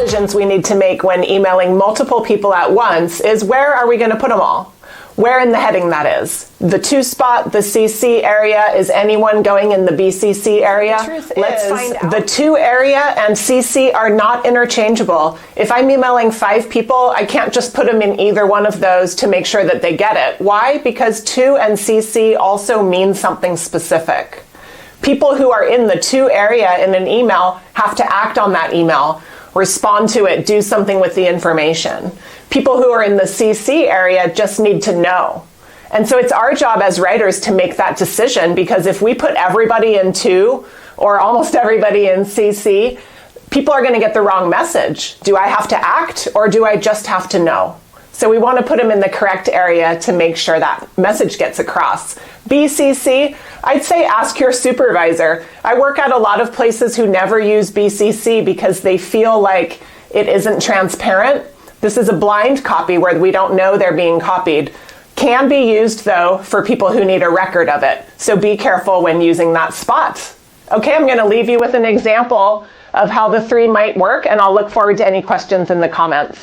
decisions we need to make when emailing multiple people at once is where are we going to put them all? Where in the heading that is. The to spot, the CC area, is anyone going in the BCC area? Let's find out. The to area and CC are not interchangeable. If I'm emailing 5 people, I can't just put them in either one of those to make sure that they get it. Why? Because to and CC also mean something specific. People who are in the to area in an email have to act on that email, respond to it, do something with the information. People who are in the CC area just need to know. And so it's our job as writers to make that decision, because if we put everybody in to, or almost everybody in CC, people are going to get the wrong message. Do I have to act, or do I just have to know? So we want to put them in the correct area to make sure that message gets across. BCC, I'd say ask your supervisor. I work at a lot of places who never use BCC because they feel like it isn't transparent. This is a blind copy where we don't know they're being copied. Can be used, though, for people who need a record of it. So be careful when using that spot. Okay, I'm going to leave you with an example of how the 3 might work, and I'll look forward to any questions in the comments.